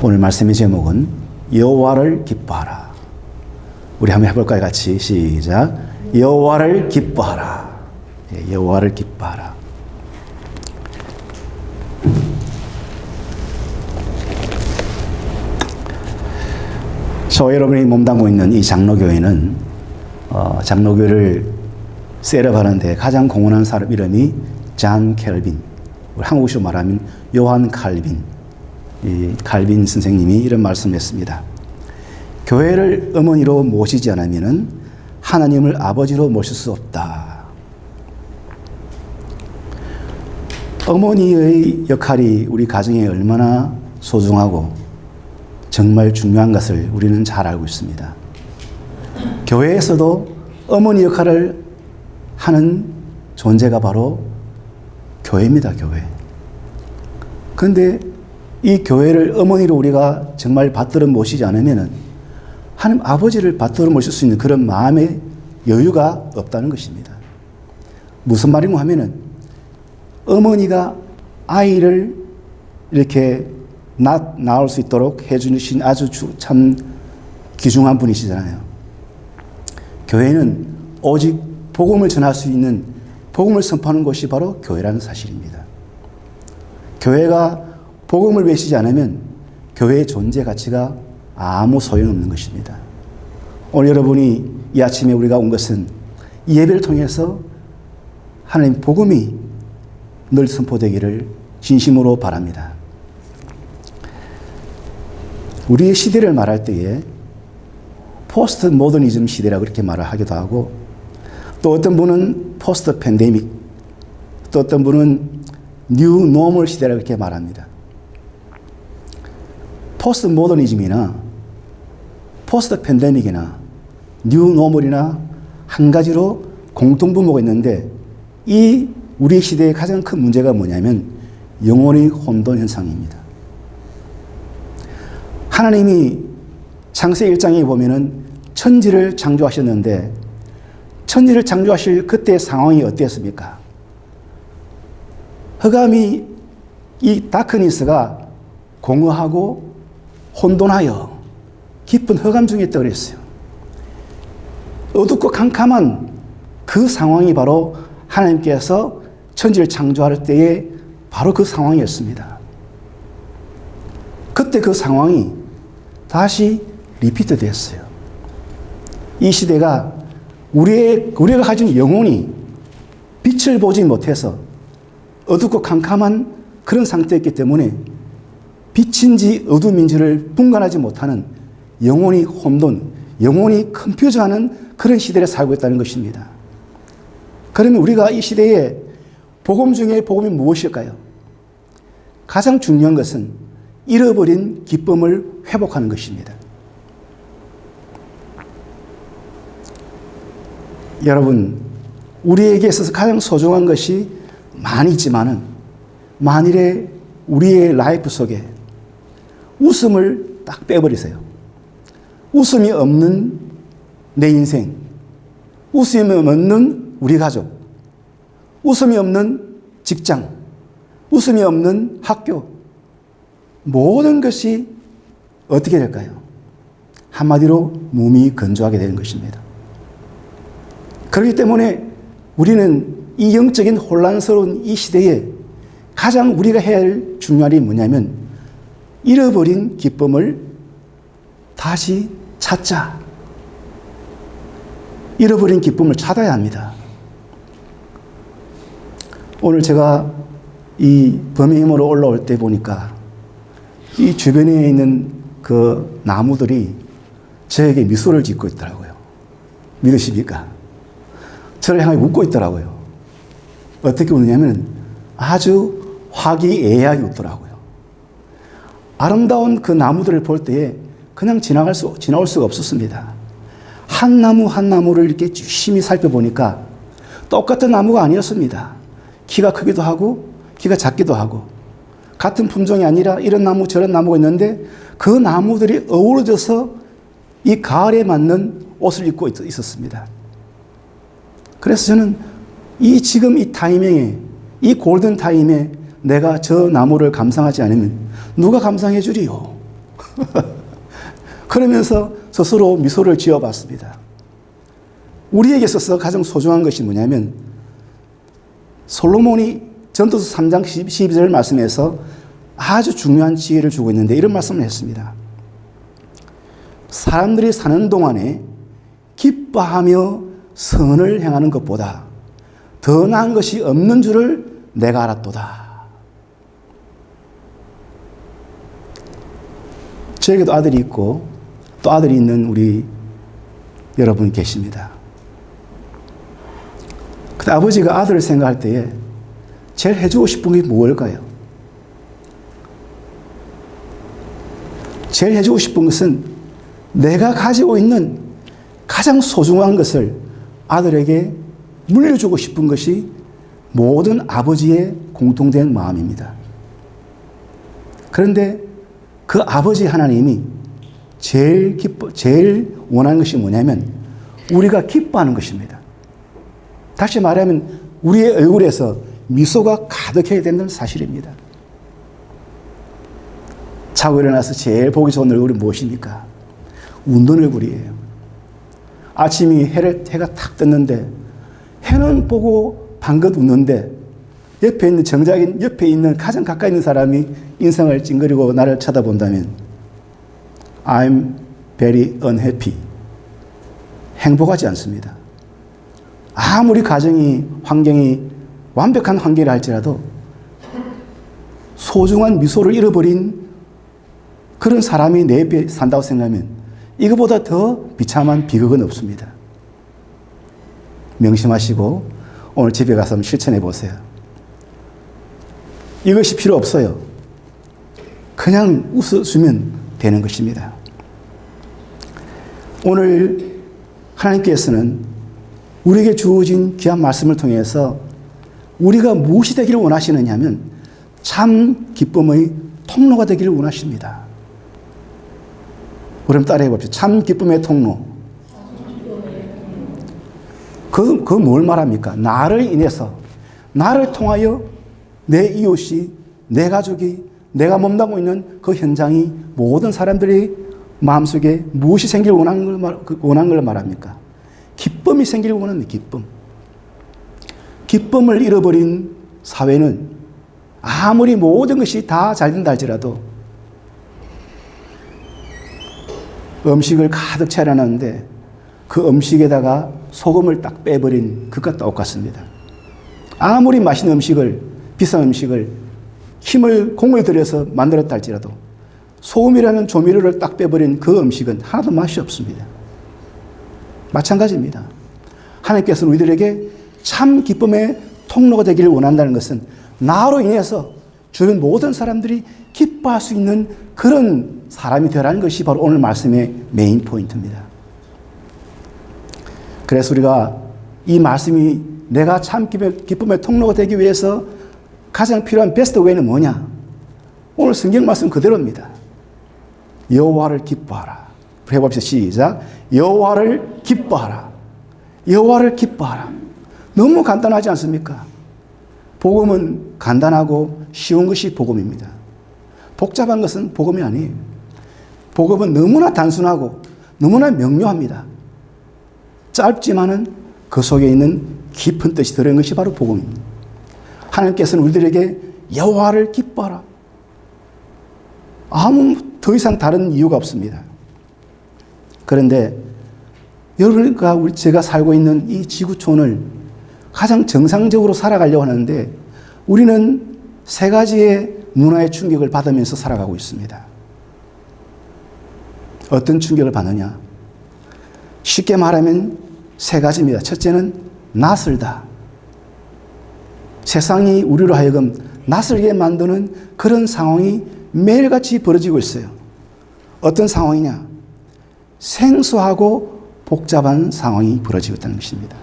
오늘 말씀의 제목은 여호와를 기뻐하라. 우리 한번 해볼까요? 같이 시작. 여호와를 기뻐하라. 여호와를 기뻐하라. 저 여러분이 몸담고 있는 이 장로교회는 장로교회를 셋업하는데 가장 공헌한 사람 이름이 잔 켈빈, 한국식으로 말하면 요한 칼빈, 이 칼빈 선생님이 이런 말씀했습니다. 교회를 어머니로 모시지 않으면 하나님을 아버지로 모실 수 없다. 어머니의 역할이 우리 가정에 얼마나 소중하고 정말 중요한 것을 우리는 잘 알고 있습니다. 교회에서도 어머니 역할을 하는 존재가 바로 교회입니다, 교회. 그런데 이 교회를 어머니로 우리가 정말 받들어 모시지 않으면 하나님 아버지를 받들어 모실 수 있는 그런 마음의 여유가 없다는 것입니다. 무슨 말인가 하면은 어머니가 아이를 이렇게 낳을 수 있도록 해주신 아주 참 귀중한 분이시잖아요. 교회는 오직 복음을 전할 수 있는, 복음을 선포하는 곳이 바로 교회라는 사실입니다. 교회가 복음을 외치지 않으면 교회의 존재 가치가 아무 소용없는 것입니다. 오늘 여러분이 이 아침에 우리가 온 것은 이 예배를 통해서 하나님 복음이 늘 선포되기를 진심으로 바랍니다. 우리의 시대를 말할 때에 포스트 모더니즘 시대라고 그렇게 말을 하기도 하고, 또 어떤 분은 포스트 팬데믹, 또 어떤 분은 뉴 노멀 시대라고 그렇게 말합니다. 포스트 모더니즘이나 포스트 팬데믹이나 뉴 노멀이나 한 가지로 공통분모가 있는데, 이 우리 시대의 가장 큰 문제가 뭐냐면 영혼의 혼돈 현상입니다. 하나님이 창세 1장에 보면은 천지를 창조하셨는데, 천지를 창조하실 그때의 상황이 어땠습니까? 흑암이, 이 다크니스가 공허하고 혼돈하여 깊은 흑암 중에 있다고 그랬어요. 어둡고 캄캄한 그 상황이 바로 하나님께서 천지를 창조할 때의 바로 그 상황이었습니다. 그때 그 상황이 다시 리피트 됐어요. 이 시대가 우리가 가진 영혼이 빛을 보지 못해서 어둡고 캄캄한 그런 상태였기 때문에 빛인지 어둠인지를 분간하지 못하는 영혼이 혼돈, 영혼이 컨퓨즈하는 그런 시대에 살고 있다는 것입니다. 그러면 우리가 이 시대에 복음 중에 복음이 무엇일까요? 가장 중요한 것은 잃어버린 기쁨을 회복하는 것입니다. 여러분, 우리에게 있어서 가장 소중한 것이 많이 있지만은, 만일에 우리의 라이프 속에 웃음을 딱 빼버리세요. 웃음이 없는 내 인생, 웃음이 없는 우리 가족, 웃음이 없는 직장, 웃음이 없는 학교, 모든 것이 어떻게 될까요? 한마디로 무미건조하게 되는 것입니다. 그렇기 때문에 우리는 이 영적인 혼란스러운 이 시대에 가장 우리가 해야 할 중요한 일이 뭐냐면 잃어버린 기쁨을 다시 찾자. 잃어버린 기쁨을 찾아야 합니다. 오늘 제가 이 버밍엄으로 올라올 때 보니까 이 주변에 있는 그 나무들이 저에게 미소를 짓고 있더라고요. 믿으십니까? 저를 향해 웃고 있더라고요. 어떻게 웃느냐면 아주 화기애애하게 웃더라고요. 아름다운 그 나무들을 볼 때에 그냥 지나올 수가 없었습니다. 한 나무 한 나무를 이렇게 유심히 살펴보니까 똑같은 나무가 아니었습니다. 키가 크기도 하고 키가 작기도 하고 같은 품종이 아니라 이런 나무 저런 나무가 있는데 그 나무들이 어우러져서 이 가을에 맞는 옷을 입고 있었습니다. 그래서 저는 지금 이 타이밍에, 이 골든 타임에 내가 저 나무를 감상하지 않으면 누가 감상해 주리요? 그러면서 스스로 미소를 지어봤습니다. 우리에게 있어서 가장 소중한 것이 뭐냐면 솔로몬이 전도서 3장 12절 말씀에서 아주 중요한 지혜를 주고 있는데 이런 말씀을 했습니다. 사람들이 사는 동안에 기뻐하며 선을 행하는 것보다 더 나은 것이 없는 줄을 내가 알았도다. 저에게도 아들이 있고 또 아들이 있는 우리 여러분 계십니다. 근데 아버지가 아들을 생각할 때에 제일 해주고 싶은 게 뭘까요? 제일 해주고 싶은 것은 내가 가지고 있는 가장 소중한 것을 아들에게 물려주고 싶은 것이 모든 아버지의 공통된 마음입니다. 그런데 그 아버지 하나님이 제일 원하는 것이 뭐냐면 우리가 기뻐하는 것입니다. 다시 말하면 우리의 얼굴에서 미소가 가득해야 된다는 사실입니다. 자고 일어나서 제일 보기 좋은 얼굴이 무엇입니까? 웃는 얼굴이에요. 아침이 해가 탁 떴는데 해는 보고 방긋 웃는데 옆에 있는 정작인 옆에 있는 가장 가까이 있는 사람이 인상을 찡그리고 나를 쳐다본다면 I'm very unhappy. 행복하지 않습니다. 아무리 가정이 환경이 완벽한 환경이라 할지라도 소중한 미소를 잃어버린 그런 사람이 내 옆에 산다고 생각하면 이거보다 더 비참한 비극은 없습니다. 명심하시고 오늘 집에 가서 한번 실천해 보세요. 이것이 필요 없어요. 그냥 웃어주면 되는 것입니다. 오늘 하나님께서는 우리에게 주어진 귀한 말씀을 통해서 우리가 무엇이 되기를 원하시느냐 하면 참 기쁨의 통로가 되기를 원하십니다. 우리 한번 따라해 봅시다. 참 기쁨의 통로. 그거 뭘 말합니까? 나를 인해서, 나를 통하여 내 이웃이, 내 가족이, 내가 몸담고 있는 그 현장이 모든 사람들이 마음속에 무엇이 생기를 원하는 걸 말합니까? 기쁨이 생기를 원합니다. 기쁨. 기쁨을 잃어버린 사회는 아무리 모든 것이 다 잘 된다 할지라도 음식을 가득 차려놨는데 그 음식에다가 소금을 딱 빼버린 그것과 똑같습니다. 아무리 맛있는 음식을, 비싼 음식을 공을 들여서 만들었다 할지라도 소금이라는 조미료를 딱 빼버린 그 음식은 하나도 맛이 없습니다. 마찬가지입니다. 하나님께서는 우리들에게 참 기쁨의 통로가 되기를 원한다는 것은 나로 인해서 주변 모든 사람들이 기뻐할 수 있는 그런 사람이 되라는 것이 바로 오늘 말씀의 메인 포인트입니다. 그래서 우리가 이 말씀이 내가 참 기쁨의 통로가 되기 위해서 가장 필요한 베스트 웨이는 뭐냐? 오늘 성경 말씀 그대로입니다. 여호와를 기뻐하라. 해봅시다. 시작. 여호와를 기뻐하라. 여호와를 기뻐하라. 너무 간단하지 않습니까? 복음은 간단하고 쉬운 것이 복음입니다. 복잡한 것은 복음이 아니에요. 복음은 너무나 단순하고 너무나 명료합니다. 짧지만은 그 속에 있는 깊은 뜻이 들어있는 것이 바로 복음입니다. 하나님께서는 우리들에게 여호와를 기뻐하라. 아무 더 이상 다른 이유가 없습니다. 그런데 여러분과 제가 살고 있는 이 지구촌을 가장 정상적으로 살아가려고 하는데 우리는 세 가지의 문화의 충격을 받으면서 살아가고 있습니다. 어떤 충격을 받느냐? 쉽게 말하면 세 가지입니다. 첫째는 낯설다. 세상이 우리로 하여금 낯설게 만드는 그런 상황이 매일같이 벌어지고 있어요. 어떤 상황이냐? 생소하고 복잡한 상황이 벌어지고 있다는 것입니다.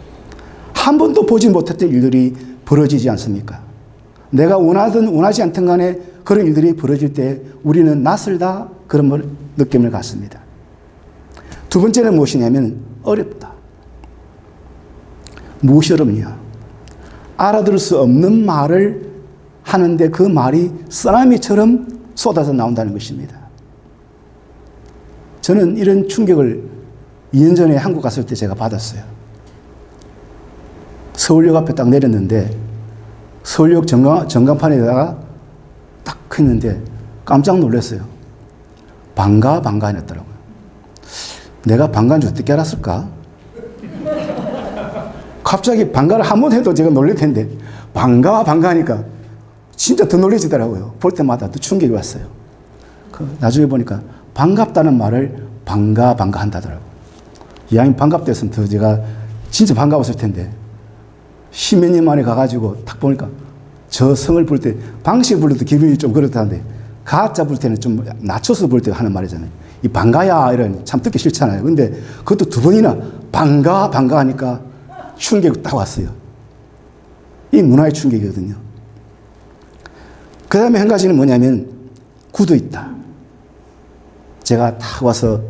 한 번도 보지 못했던 일들이 벌어지지 않습니까? 내가 원하든 원하지 않든 간에 그런 일들이 벌어질 때 우리는 낯설다 그런 느낌을 갖습니다. 두 번째는 무엇이냐면 어렵다. 무엇이 어렵냐? 알아들을 수 없는 말을 하는데 그 말이 쓰나미처럼 쏟아져 나온다는 것입니다. 저는 이런 충격을 2년 전에 한국 갔을 때 제가 받았어요. 서울역 앞에 딱 내렸는데 서울역 전광판에다가 딱 했는데 깜짝 놀랐어요. 반가 해놨더라고요. 내가 반가인 줄 어떻게 알았을까? 갑자기 반가를 한 번 해도 제가 놀랄 텐데 반가 하니까 진짜 더 놀라지더라고요. 볼 때마다 더 충격이 왔어요. 나중에 보니까 반갑다는 말을 반가 한다더라고요. 이왕이면 반갑댔으면 더 제가 진짜 반가웠을 텐데 십몇 년 만에 가가지고 딱 보니까 저 성을 볼 때 방식 부를 때 기분이 좀 그렇다는데 가짜 부를 때는 좀 낮춰서 볼 때 하는 말이잖아요. 이 반가야 이런 참 듣기 싫잖아요. 근데 그것도 두 번이나 반가 하니까 충격이 딱 왔어요. 이 문화의 충격이거든요. 그 다음에 한 가지는 뭐냐면 굳어 있다. 제가 딱 와서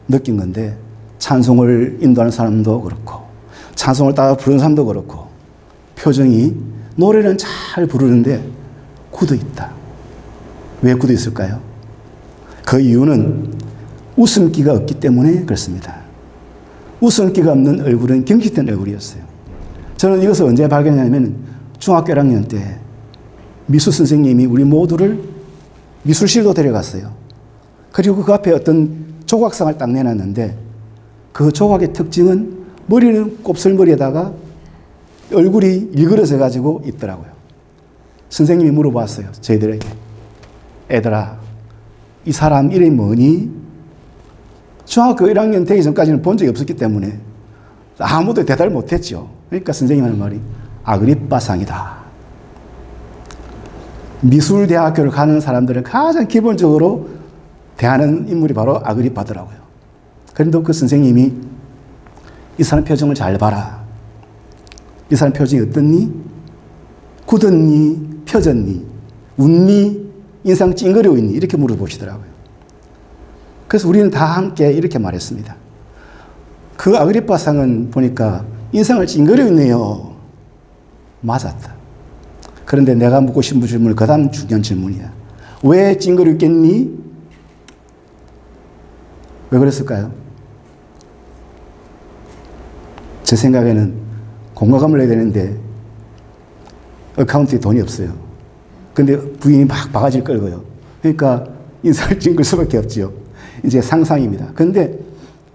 느낀 건데 찬송을 인도하는 사람도 그렇고 찬송을 따라 부르는 사람도 그렇고 표정이 노래는 잘 부르는데 굳어 있다. 왜 굳어 있을까요? 그 이유는 웃음기가 없기 때문에 그렇습니다. 웃음기가 없는 얼굴은 경직된 얼굴이었어요. 저는 이것을 언제 발견했냐면 중학교 1학년 때 미술 선생님이 우리 모두를 미술실로 데려갔어요. 그리고 그 앞에 어떤 조각상을 딱 내놨는데 그 조각의 특징은 머리는 곱슬머리에다가 얼굴이 일그러져 가지고 있더라고요. 선생님이 물어봤어요. 저희들에게. 애들아, 이 사람 이름이 뭐니? 중학교 1학년 되기 전까지는 본 적이 없었기 때문에 아무도 대답을 못했죠. 그러니까 선생님 하는 말이 아그리빠상이다. 미술대학교를 가는 사람들은 가장 기본적으로 대하는 인물이 바로 아그리빠더라고요. 그런데 그 선생님이 이 사람 표정을 잘 봐라. 이 사람 표정이 어떻니? 굳었니? 펴졌니? 웃니? 인상 찡그리고 있니? 이렇게 물어보시더라고요. 그래서 우리는 다 함께 이렇게 말했습니다. 그 아그리빠상은 보니까 인상을 찡그리고 있네요. 맞았다. 그런데 내가 묻고 싶은 질문은 그 다음 중요한 질문이야. 왜 찡그리고 있겠니? 왜 그랬을까요? 제 생각에는 공과금을 내야 되는데 어카운트에 돈이 없어요. 근데 부인이 막 바가지를 끌고요. 그러니까 인상을 찡글 수밖에 없지요. 이제 상상입니다. 그런데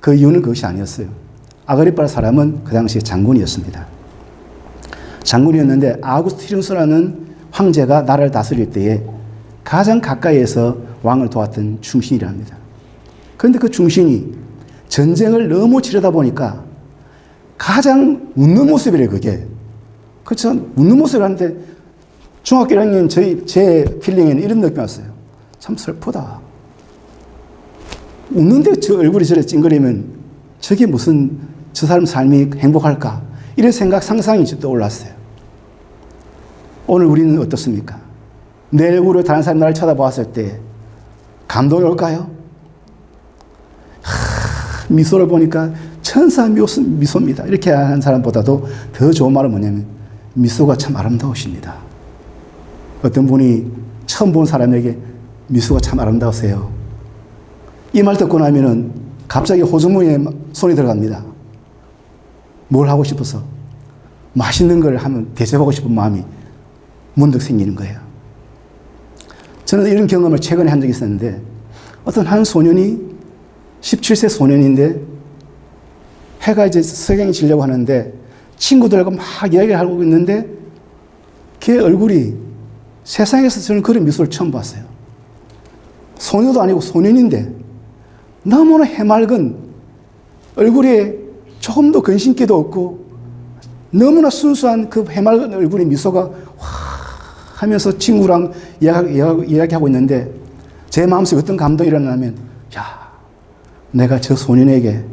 그 이유는 그것이 아니었어요. 아그리빠 사람은 그 당시에 장군이었습니다. 장군이었는데 아우구스티누스라는 황제가 나라를 다스릴 때에 가장 가까이에서 왕을 도왔던 충신이랍니다. 그런데 그 충신이 전쟁을 너무 치르다 보니까 가장 웃는 모습이래요, 그게. 그렇죠? 웃는 모습이라는데 중학교 1학년 제 필링에는 이런 느낌이 왔어요. 참 슬프다. 웃는데 저 얼굴이 저래 찡그리면 저게 무슨 저 사람 삶이 행복할까? 이런 생각, 상상이 떠올랐어요. 오늘 우리는 어떻습니까? 내 얼굴을 다른 사람 나를 쳐다보았을 때 감동이 올까요? 미소를 보니까 천사 미소입니다. 이렇게 하는 사람보다도 더 좋은 말은 뭐냐면 미소가 참 아름다우십니다. 어떤 분이 처음 본 사람에게 미소가 참 아름다우세요. 이 말 듣고 나면은 갑자기 호주머니에 손이 들어갑니다. 뭘 하고 싶어서? 맛있는 걸 하면 대접하고 싶은 마음이 문득 생기는 거예요. 저는 이런 경험을 최근에 한 적이 있었는데 어떤 한 소년이 17세 소년인데 해가 이제 석양이 지려고 하는데 친구들과 막 이야기를 하고 있는데 걔 얼굴이 세상에서 저는 그런 미소를 처음 봤어요. 소녀도 아니고 소년인데 너무나 해맑은 얼굴에 조금도 근심기도 없고 너무나 순수한 그 해맑은 얼굴의 미소가 확 하면서 친구랑 이야기하고 있는데 제 마음속에 어떤 감동이 일어나면 야, 내가 저 소년에게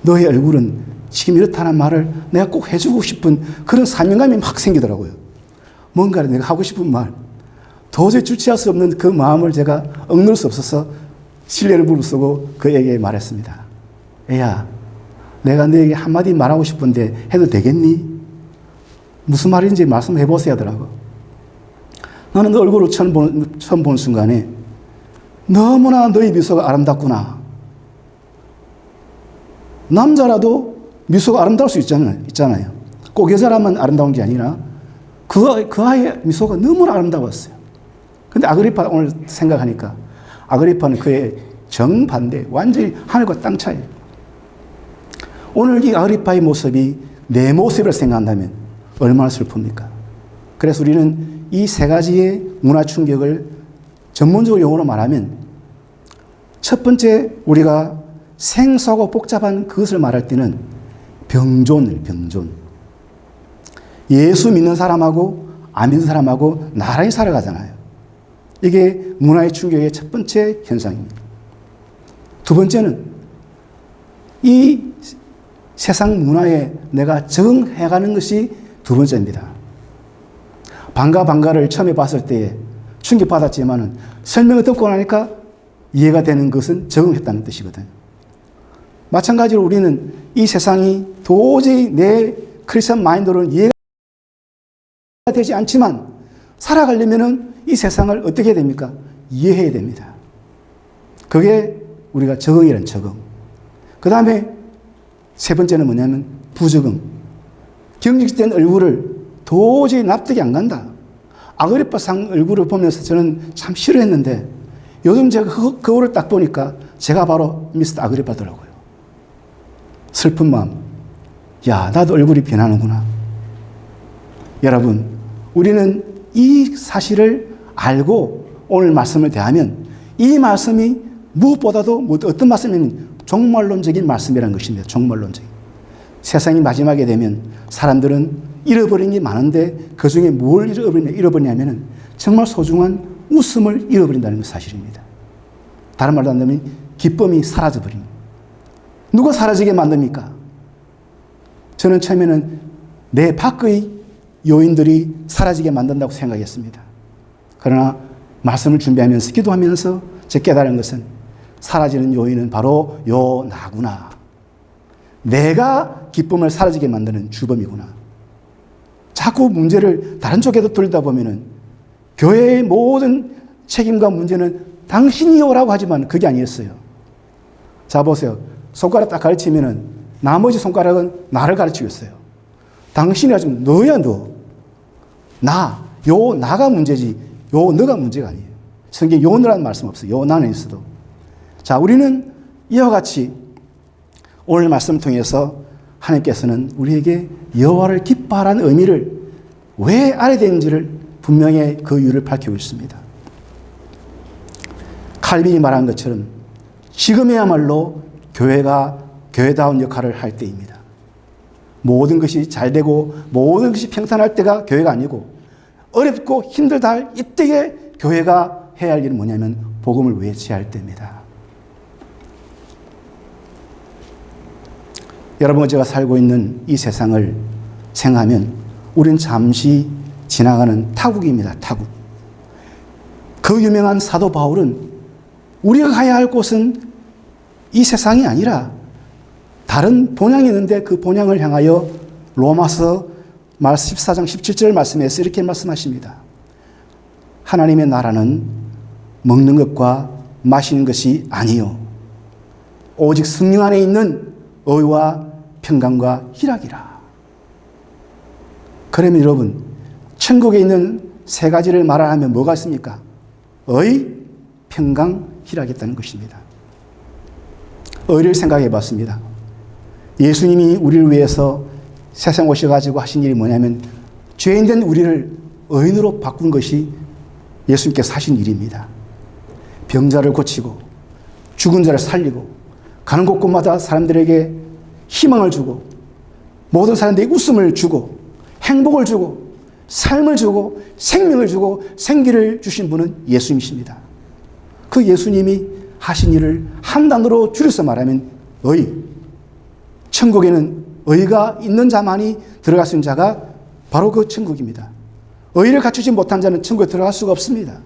너의 얼굴은 지금 이렇다는 말을 내가 꼭 해주고 싶은 그런 사명감이 막 생기더라고요. 뭔가를 내가 하고 싶은 말, 도저히 주체할 수 없는 그 마음을 제가 억눌 수 없어서 신뢰를 무릅쓰고 그에게 말했습니다. 애야, 내가 너에게 한마디 말하고 싶은데 해도 되겠니? 무슨 말인지 말씀해 보세요 하더라고. 나는 너 얼굴을 처음 보는 순간에 너무나 너의 미소가 아름답구나. 남자라도 미소가 아름다울 수 있잖아요. 꼭 여자라면 아름다운 게 아니라 그 아이의 미소가 너무나 아름다웠어요. 근데 아그리파 오늘 생각하니까 아그리파는 그의 정반대, 완전히 하늘과 땅 차이예요. 오늘 이 아그리파의 모습이 내 모습을 생각한다면 얼마나 슬픕니까? 그래서 우리는 이 세 가지의 문화 충격을 전문적으로 용어로 말하면 첫 번째 우리가 생소하고 복잡한 그것을 말할 때는 병존. 예수 믿는 사람하고 안 믿는 사람하고 나란히 살아가잖아요. 이게 문화의 충격의 첫 번째 현상입니다. 두 번째는 이 세상 문화에 내가 적응해가는 것이 두 번째입니다. 방가를 처음에 봤을 때에 충격받았지만 설명을 듣고 나니까 이해가 되는 것은 적응했다는 뜻이거든요. 마찬가지로 우리는 이 세상이 도저히 내 크리스천 마인드로는 이해가 되지 않지만 살아가려면 이 세상을 어떻게 해야 됩니까? 이해해야 됩니다. 그게 우리가 적응이라는 적응. 그 다음에 세 번째는 뭐냐면 부적응. 경직된 얼굴을 도저히 납득이 안 간다. 아그리파 상 얼굴을 보면서 저는 참 싫어했는데 요즘 제가 그 거울을 딱 보니까 제가 바로 미스터 아그리파더라고요. 슬픈 마음. 야, 나도 얼굴이 변하는구나. 여러분, 우리는 이 사실을 알고 오늘 말씀을 대하면 이 말씀이 무엇보다도 어떤 말씀이냐면 종말론적인 말씀이라는 것입니다. 종말론적인. 세상이 마지막에 되면 사람들은 잃어버린 게 많은데 그 중에 뭘 잃어버리냐면 정말 소중한 웃음을 잃어버린다는 게 사실입니다. 다른 말로 한다면 기쁨이 사라져버립니다. 누가 사라지게 만듭니까? 저는 처음에는 내 밖의 요인들이 사라지게 만든다고 생각했습니다. 그러나 말씀을 준비하면서 기도하면서 제가 깨달은 것은 사라지는 요인은 바로 요 나구나. 내가 기쁨을 사라지게 만드는 주범이구나. 자꾸 문제를 다른 쪽에도 돌리다 보면은 교회의 모든 책임과 문제는 당신이요라고 하지만 그게 아니었어요. 자, 보세요. 손가락 딱 가르치면은 나머지 손가락은 나를 가르치고 있어요. 당신이 하지만 너야, 너. 나가 문제지. 너가 문제가 아니에요. 성경에 요 너라는 말씀 없어요. 요 나는 있어도. 자, 우리는 이와 같이 오늘 말씀을 통해서 하나님께서는 우리에게 여호와를 기뻐하라는 의미를 왜 알아야 되는지를 분명히 그 이유를 밝히고 있습니다. 칼빈이 말한 것처럼 지금이야말로 교회가 교회다운 역할을 할 때입니다. 모든 것이 잘 되고 모든 것이 평탄할 때가 교회가 아니고 어렵고 힘들다 할 이때에 교회가 해야 할 일은 뭐냐면 복음을 외쳐야 할 때입니다. 여러분, 제가 살고 있는 이 세상을 생각하면 우리는 잠시 지나가는 타국입니다. 타국. 그 유명한 사도 바울은 우리가 가야 할 곳은 이 세상이 아니라 다른 본향이 있는데 그 본향을 향하여 로마서 14장 17절 말씀에서 이렇게 말씀하십니다. 하나님의 나라는 먹는 것과 마시는 것이 아니요 오직 성령 안에 있는 의와 평강과 희락이라. 그러면 여러분, 천국에 있는 세 가지를 말하면 뭐가 있습니까? 의, 평강, 희락이 있다는 것입니다. 의를 생각해 봤습니다. 예수님이 우리를 위해서 세상 오셔가지고 하신 일이 뭐냐면 죄인된 우리를 의인으로 바꾼 것이 예수님께서 하신 일입니다. 병자를 고치고 죽은 자를 살리고 가는 곳곳마다 사람들에게 희망을 주고 모든 사람들에게 웃음을 주고 행복을 주고 삶을 주고 생명을 주고 생기를 주신 분은 예수님이십니다. 그 예수님이 하신 일을 한 단어로 줄여서 말하면 의. 천국에는 의가 있는 자만이 들어갈 수 있는 자가 바로 그 천국입니다. 의를 갖추지 못한 자는 천국에 들어갈 수가 없습니다.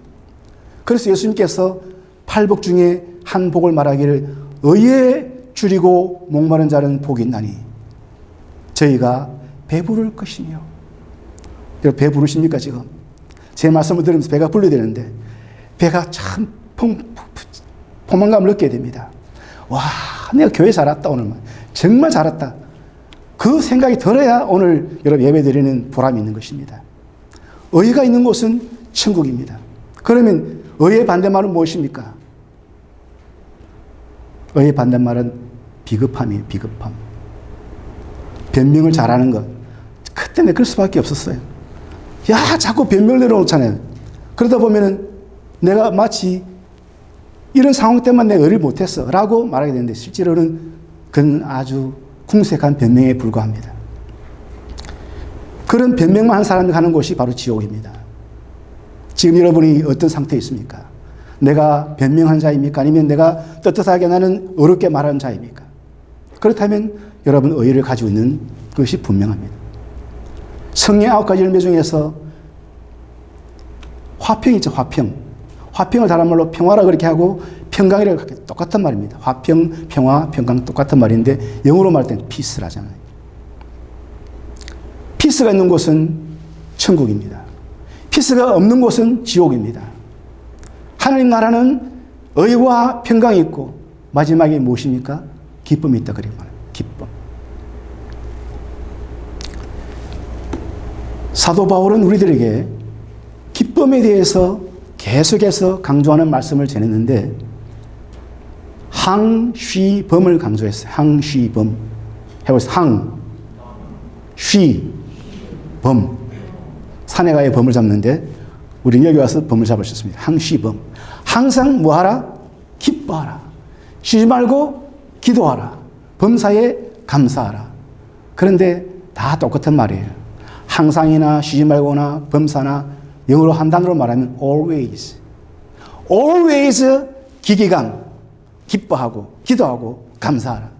그래서 예수님께서 팔복 중에 한 복을 말하기를 의에 줄이고 목마른 자는 복이 있나니 저희가 배부를 것이며. 여러분, 배 부르십니까 지금? 제 말씀을 들으면서 배가 불러야 되는데 배가 참 포만감을 느끼게 됩니다. 와, 내가 교회 잘 왔다 오늘. 정말 잘했다. 그 생각이 들어야 오늘 여러분 예배드리는 보람이 있는 것입니다. 의가 있는 곳은 천국입니다. 그러면 의의 반대말은 무엇입니까? 의의 반대말은 비겁함이에요. 비겁함. 변명을 잘하는 것. 그때 내가 그럴 수밖에 없었어요. 야, 자꾸 변명을 내려놓잖아요. 그러다 보면은 내가 마치 이런 상황 때문에 내가 의를 못했어 라고 말하게 되는데 실제로는 그건 아주 궁색한 변명에 불과합니다. 그런 변명만 하는 사람이 가는 곳이 바로 지옥입니다. 지금 여러분이 어떤 상태에 있습니까? 내가 변명한 자입니까? 아니면 내가 떳떳하게 나는 어렵게 말하는 자입니까? 그렇다면 여러분 의의를 가지고 있는 것이 분명합니다. 성령의 9가지 열매 중에서 화평이 있죠. 화평. 화평을 다른 말로 평화라 그렇게 하고 평강이라고 하게 똑같은 말입니다. 화평, 평화, 평강 똑같은 말인데 영어로 말할 때는 피스를 하잖아요. 피스가 있는 곳은 천국입니다. 피스가 없는 곳은 지옥입니다. 하나님 나라는 의와 평강이 있고 마지막에 무엇입니까? 기쁨이 있다 그래요. 기쁨. 사도 바울은 우리들에게 기쁨에 대해서 계속해서 강조하는 말씀을 전했는데 항쉬범을 강조했어요. 항쉬범. 해보세요. 항쉬범. 산에 가야 범을 잡는데 우리는 여기 와서 범을 잡을 수 있습니다. 항쉬범. 항상 뭐하라? 기뻐하라. 쉬지 말고 기도하라. 범사에 감사하라. 그런데 다 똑같은 말이에요. 항상이나 쉬지 말고나 범사나 영어로 한 단어로 말하면 always. always 기기감. 기뻐하고 기도하고 감사하라.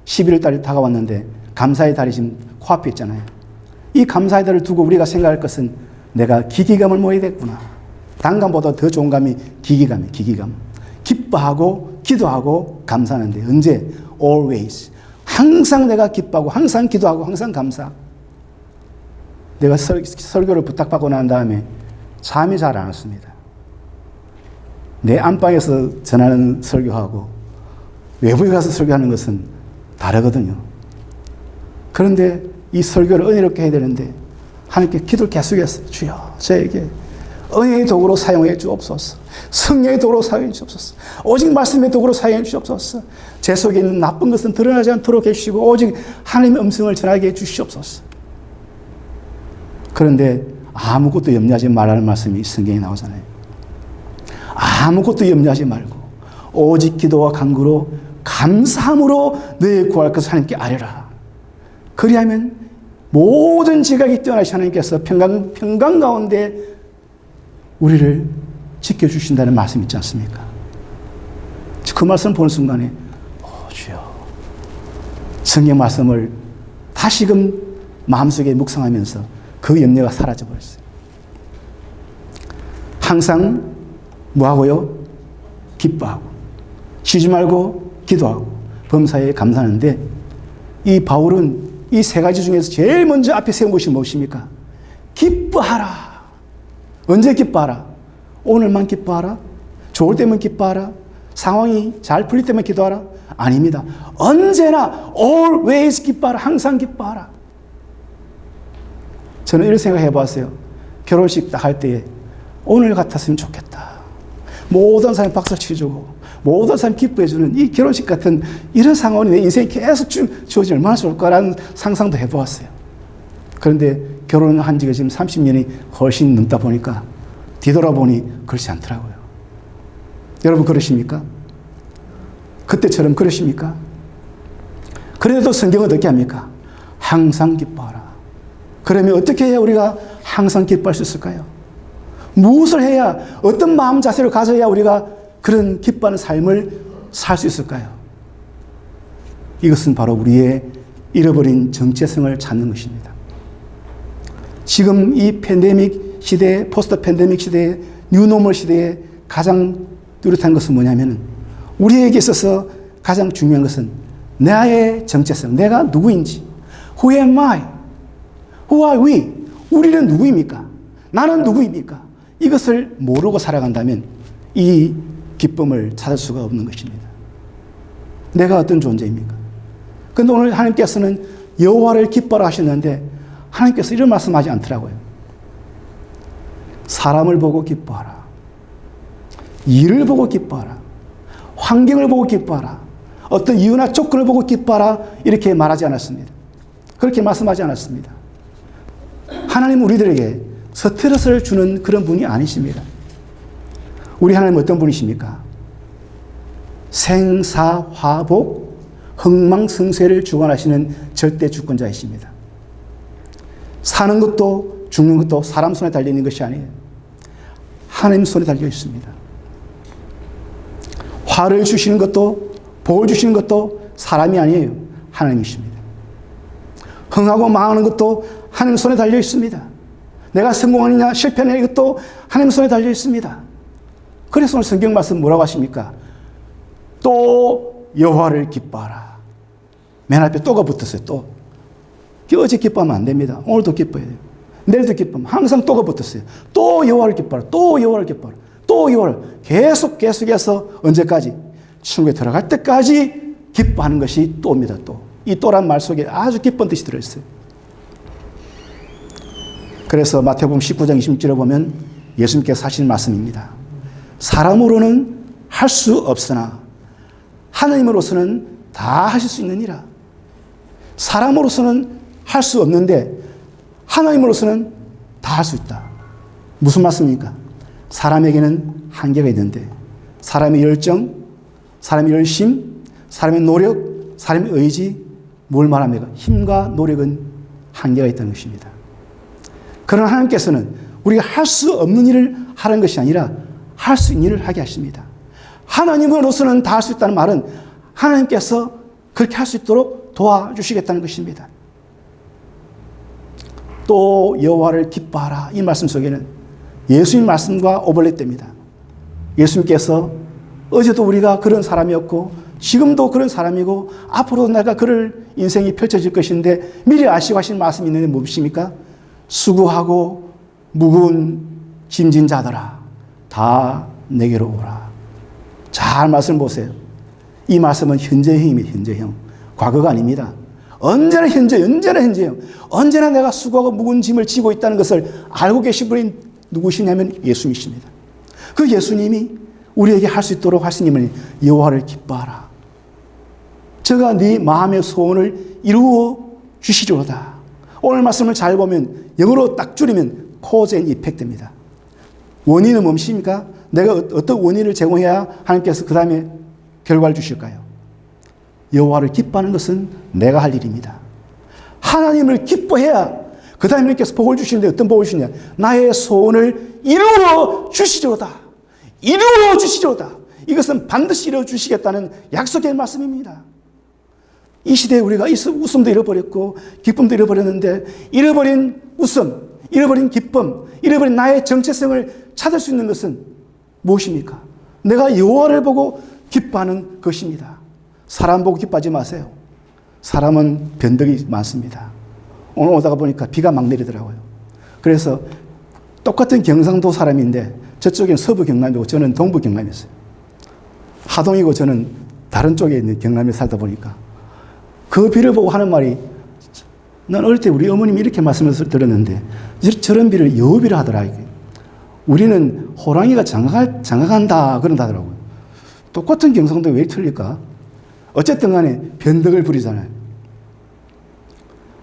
11월 달이 다가왔는데 감사의 달이 지금 코앞에 있잖아요. 이 감사의 달을 두고 우리가 생각할 것은 내가 기기감을 모아야 됐구나. 단감보다 더 좋은 감이 기기감이에요. 기기감. 기뻐하고 기도하고 감사하는데 언제? always. 항상 내가 기뻐하고 항상 기도하고 항상 감사. 내가 설교를 부탁받고 난 다음에 잠이 잘 안 왔습니다. 내 안방에서 전하는 설교하고 외부에 가서 설교하는 것은 다르거든요. 그런데 이 설교를 은혜롭게 해야 되는데 하나님께 기도를 계속했어요. 주여, 저에게 은혜의 도구로 사용해 주옵소서. 성령의 도구로 사용해 주옵소서. 오직 말씀의 도구로 사용해 주옵소서. 제 속에 있는 나쁜 것은 드러나지 않도록 해주시고 오직 하나님의 음성을 전하게 해 주시옵소서. 그런데 아무것도 염려하지 말라는 말씀이 성경에 나오잖아요. 아무것도 염려하지 말고 오직 기도와 간구로 감사함으로 너의 구할 것을 하나님께 아뢰라. 그리하면 모든 지각이 뛰어나신 하나님께서 평강 가운데 우리를 지켜주신다는 말씀이 있지 않습니까? 그 말씀을 보는 순간에 주여, 성경 말씀을 다시금 마음속에 묵상하면서 그 염려가 사라져버렸어요. 항상 뭐하고요? 기뻐하고 쉬지 말고 기도하고 범사에 감사하는데 이 바울은 이 세 가지 중에서 제일 먼저 앞에 세운 것이 무엇입니까? 기뻐하라. 언제 기뻐하라? 오늘만 기뻐하라? 좋을 때만 기뻐하라? 상황이 잘 풀릴 때만 기도하라? 아닙니다. 언제나 always 기뻐하라. 항상 기뻐하라. 저는 이런 생각 해봤어요. 결혼식 딱 할 때에 오늘 같았으면 좋겠다. 모든 사람이 박수 치주고 모든 사람이 기뻐해주는 이 결혼식 같은 이런 상황이 내 인생에 계속 쭉 주어지면 얼마나 좋을까라는 상상도 해보았어요. 그런데 결혼한 지가 지금 30년이 훨씬 넘다 보니까 뒤돌아보니 그렇지 않더라고요. 여러분 그러십니까? 그때처럼 그러십니까? 그래도 성경은 어떻게 합니까? 항상 기뻐하라. 그러면 어떻게 해야 우리가 항상 기뻐할 수 있을까요? 무엇을 해야, 어떤 마음 자세를 가져야 우리가 그런 기뻐하는 삶을 살 수 있을까요? 이것은 바로 우리의 잃어버린 정체성을 찾는 것입니다. 지금 이 팬데믹 시대에, 포스트 팬데믹 시대에, 뉴노멀 시대에 가장 뚜렷한 것은 뭐냐면 우리에게 있어서 가장 중요한 것은 나의 정체성, 내가 누구인지, Who am I? Who are we? 우리는 누구입니까? 나는 누구입니까? 이것을 모르고 살아간다면 이 기쁨을 찾을 수가 없는 것입니다. 내가 어떤 존재입니까? 그런데 오늘 하나님께서는 여호와를 기뻐라 하셨는데 하나님께서 이런 말씀하지 않더라고요. 사람을 보고 기뻐하라. 일을 보고 기뻐하라. 환경을 보고 기뻐하라. 어떤 이유나 조건을 보고 기뻐하라. 이렇게 말하지 않았습니다. 그렇게 말씀하지 않았습니다. 하나님은 우리들에게 스트레스를 주는 그런 분이 아니십니다. 우리 하나님은 어떤 분이십니까? 생사화복, 흥망성쇠를 주관하시는 절대 주권자이십니다. 사는 것도 죽는 것도 사람 손에 달려있는 것이 아니에요. 하나님 손에 달려 있습니다. 화를 주시는 것도 복을 주시는 것도 사람이 아니에요. 하나님이십니다. 흥하고 망하는 것도 하나님 손에 달려 있습니다. 내가 성공하느냐 실패하느냐 이것도 하나님 손에 달려 있습니다. 그래서 오늘 성경 말씀 뭐라고 하십니까? 또 여호와를 기뻐하라. 맨 앞에 또가 붙었어요. 또. 어제 기뻐하면 안 됩니다. 오늘도 기뻐해야 돼요. 내일도 기뻐하면 항상 또가 붙었어요. 또 여호와를 기뻐하라. 또 여호와를 기뻐하라. 또 여호와를 계속해서 언제까지? 천국에 들어갈 때까지 기뻐하는 것이 또입니다. 또. 이 또란 말 속에 아주 기쁜 뜻이 들어있어요. 그래서 마태복음 19장 26절에 보면 예수님께서 하신 말씀입니다. 사람으로는 할 수 없으나 하나님으로서는 다 하실 수 있느니라. 사람으로서는 할 수 없는데 하나님으로서는 다 할 수 있다. 무슨 말씀입니까? 사람에게는 한계가 있는데 사람의 열정, 사람의 열심, 사람의 노력, 사람의 의지, 뭘 말합니까? 힘과 노력은 한계가 있다는 것입니다. 그러나 하나님께서는 우리가 할 수 없는 일을 하는 것이 아니라 할 수 있는 일을 하게 하십니다. 하나님으로서는 다 할 수 있다는 말은 하나님께서 그렇게 할 수 있도록 도와주시겠다는 것입니다. 또 여호와를 기뻐하라. 이 말씀 속에는 예수님 말씀과 오버랩됩니다. 예수님께서 어제도 우리가 그런 사람이었고 지금도 그런 사람이고 앞으로도 내가 그럴 인생이 펼쳐질 것인데 미리 아시고 하신 말씀이 있는데 무엇입니까? 수고하고 무거운 짐진 자들아 다 내게로 오라. 잘 말씀 보세요. 이 말씀은 현재형입니다. 현재형. 과거가 아닙니다. 언제나 현재형. 언제나 내가 수고하고 무거운 짐을 지고 있다는 것을 알고 계신 분이 누구시냐면 예수님이십니다. 그 예수님이 우리에게 할 수 있도록 하시님은 여호와를 기뻐하라. 저가 네 마음의 소원을 이루어 주시리로다. 오늘 말씀을 잘 보면 영어로 딱 줄이면 cause and effect입니다. 원인은 무엇입니까? 내가 어떤 원인을 제공해야 하나님께서 그 다음에 결과를 주실까요? 여호와를 기뻐하는 것은 내가 할 일입니다. 하나님을 기뻐해야 그 다음에 하나님께서 복을 주시는데 어떤 복을 주시냐? 나의 소원을 이루어 주시리로다. 이루어 주시리로다. 이것은 반드시 이루어 주시겠다는 약속의 말씀입니다. 이 시대에 우리가 웃음도 잃어버렸고 기쁨도 잃어버렸는데 잃어버린 웃음, 잃어버린 기쁨, 잃어버린 나의 정체성을 찾을 수 있는 것은 무엇입니까? 내가 여호와를 보고 기뻐하는 것입니다. 사람 보고 기뻐하지 마세요. 사람은 변덕이 많습니다. 오늘 오다가 보니까 비가 막 내리더라고요. 그래서 똑같은 경상도 사람인데 저쪽엔 서부 경남이고 저는 동부 경남이었어요. 하동이고 저는 다른 쪽에 있는 경남에 살다 보니까 그 비를 보고 하는 말이 난 어릴 때 우리 어머님이 이렇게 말씀을 들었는데 저런 비를 여우비를 하더라. 우리는 호랑이가 장가간다 그런다더라고요. 똑같은 경상도에 왜 틀릴까? 어쨌든 간에 변덕을 부리잖아요.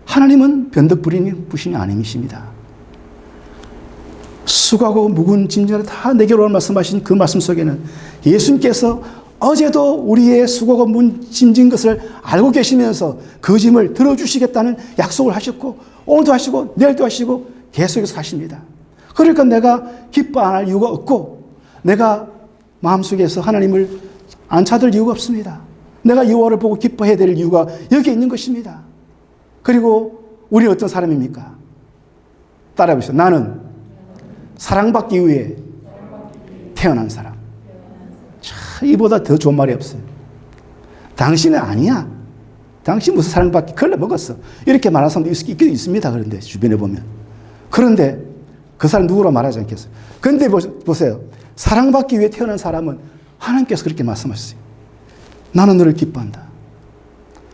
하나님은 변덕 부리는 분이 아님이십니다. 수고하고 무거운 짐진을 다 내게로 말씀하신 그 말씀 속에는 예수님께서 어제도 우리의 수고가 무거운 짐진 것을 알고 계시면서 그 짐을 들어주시겠다는 약속을 하셨고 오늘도 하시고 내일도 하시고 계속해서 하십니다. 그러니까 내가 기뻐 안 할 이유가 없고 내가 마음속에서 하나님을 안 찾을 이유가 없습니다. 내가 여호와를 보고 기뻐해야 될 이유가 여기에 있는 것입니다. 그리고 우리는 어떤 사람입니까? 따라해보시죠. 나는 사랑받기 위해 태어난 사람. 참, 이보다 더 좋은 말이 없어요. 당신은 아니야. 당신 무슨 사랑받기 걸러 먹었어. 이렇게 말하는 사람도 있긴 있습니다. 그런데 주변에 보면. 그런데 그 사람 누구로 말하지 않겠어요. 그런데 보세요. 사랑받기 위해 태어난 사람은 하나님께서 그렇게 말씀하셨어요. 나는 너를 기뻐한다.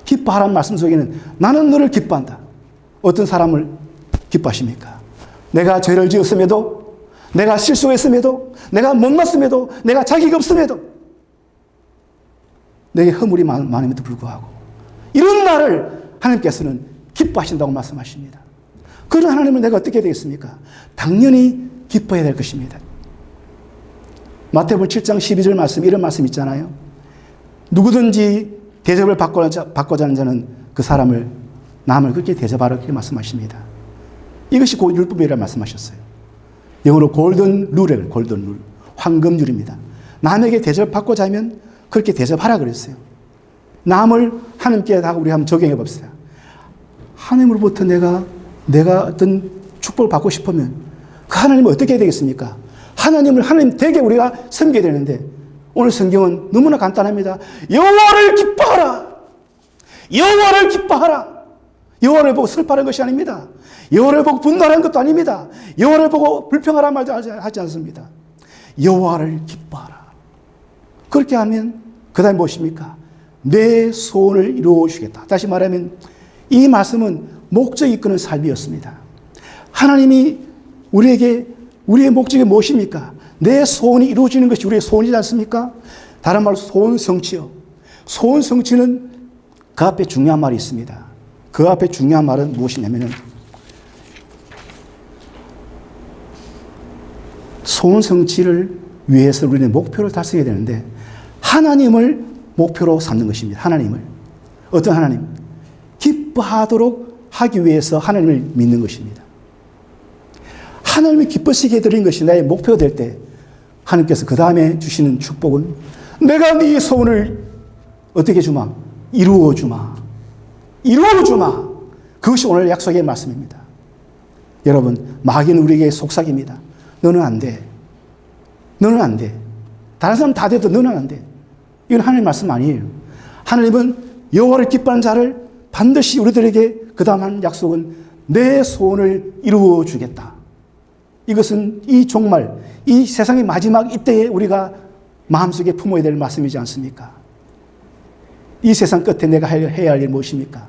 기뻐하라는 말씀 속에는 나는 너를 기뻐한다. 어떤 사람을 기뻐하십니까? 내가 죄를 지었음에도, 내가 실수했음에도, 내가 못났음에도, 내가 자격이 없음에도, 내게 허물이 많음에도 불구하고 이런 나를 하나님께서는 기뻐하신다고 말씀하십니다. 그런 하나님을 내가 어떻게 되겠습니까? 당연히 기뻐해야 될 것입니다. 마태복음 7장 12절 말씀, 이런 말씀 있잖아요. 누구든지 대접을 받고자 하는 자는 그 사람을, 남을 그렇게 대접하라, 그렇게 말씀하십니다. 이것이 곧 율법이라고 말씀하셨어요. 영어로 골든 룰이에요. 골든 룰. 황금률입니다. 남에게 대접받고자 하면 그렇게 대접하라 그랬어요. 남을 하나님께 다 우리 한번 적용해 봅시다. 하나님으로부터 내가 어떤 축복을 받고 싶으면 그 하나님은 어떻게 해야 되겠습니까? 하나님을 하나님 되게 우리가 섬겨야 되는데, 오늘 성경은 너무나 간단합니다. 여호와를 기뻐하라. 여호와를 기뻐하라. 여호와를 보고 슬퍼하는 것이 아닙니다. 여호와를 보고 분노하는 것도 아닙니다. 여호와를 보고 불평하라는 말도 하지 않습니다. 여호와를 기뻐하라. 그렇게 하면 그 다음에 무엇입니까? 내 소원을 이루어 주겠다. 다시 말하면 이 말씀은 목적이 이끄는 삶이었습니다. 하나님이 우리에게 우리의 목적이 무엇입니까? 내 소원이 이루어지는 것이 우리의 소원이지 않습니까? 다른 말로 소원 성취요. 소원 성취는 그 앞에 중요한 말이 있습니다. 그 앞에 중요한 말은 무엇이냐면은, 소원 성취를 위해서 우리는 목표를 달성해야 되는데 하나님을 목표로 삼는 것입니다. 하나님을. 어떤 하나님? 기뻐하도록 하기 위해서 하나님을 믿는 것입니다. 하나님이 기쁘시게 해드린 것이 나의 목표가 될 때 하나님께서 그 다음에 주시는 축복은 내가 네 소원을 어떻게 주마? 이루어 주마. 이루어 주마. 그것이 오늘 약속의 말씀입니다. 여러분, 마귀는 우리에게 속삭입니다. 너는 안 돼. 너는 안 돼. 다른 사람 다 돼도 너는 안 돼. 이건 하나님의 말씀 아니에요. 하나님은 여호와를 기뻐하는 자를 반드시 우리들에게 그 다음 하는 약속은 내 소원을 이루어 주겠다. 이것은 이 종말, 이 세상의 마지막 이때에 우리가 마음속에 품어야 될 말씀이지 않습니까? 이 세상 끝에 내가 해야 할 일 무엇입니까?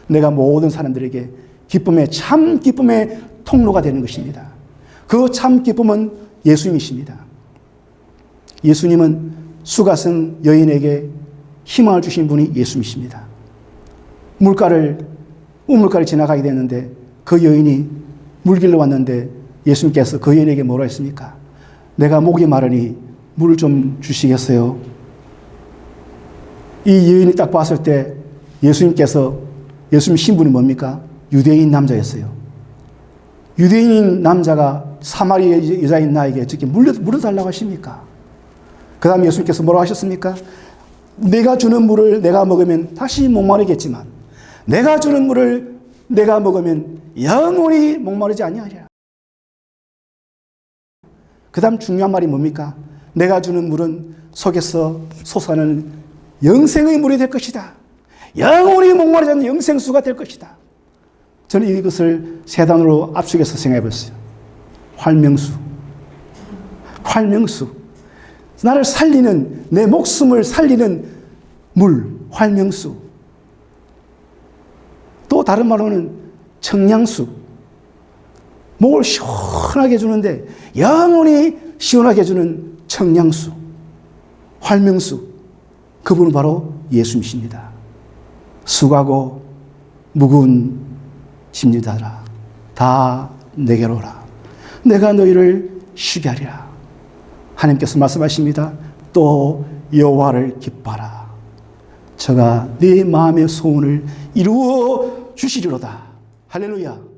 내가 모든 사람들에게 기쁨의, 참 기쁨의 통로가 되는 것입니다. 그 참 기쁨은 예수님이십니다. 예수님은 수가성 여인에게 희망을 주신 분이 예수님이십니다. 우물가를 지나가게 됐는데 그 여인이 물길로 왔는데 예수님께서 그 여인에게 뭐라 했습니까? 내가 목이 마르니 물을 좀 주시겠어요? 이 여인이 딱 봤을 때 예수님께서, 예수님 신분이 뭡니까? 유대인 남자였어요. 유대인 남자가 사마리아 여자인 나에게 어떻게 물어달라고 하십니까? 그 다음에 예수님께서 뭐라고 하셨습니까? 내가 주는 물을 내가 먹으면 다시 목마르겠지만 내가 주는 물을 내가 먹으면 영원히 목마르지 아니하리라. 그 다음 중요한 말이 뭡니까? 내가 주는 물은 속에서 솟아나는 영생의 물이 될 것이다. 영원히 목마르지 않는 영생수가 될 것이다. 저는 이것을 세 단어로 압축해서 생각해 봤어요. 활명수. 활명수. 나를 살리는, 내 목숨을 살리는 물, 활명수. 또 다른 말로는 청량수. 목을 시원하게 해주는데 영원히 시원하게 해주는 청량수, 활명수. 그분은 바로 예수님이십니다. 수고하고 무거운 짐지다라 다 내게로 오라. 내가 너희를 쉬게 하리라. 하나님께서 말씀하십니다. 또 여호와를 기뻐하라. 저가 네 마음의 소원을 이루어 주시리로다. 할렐루야.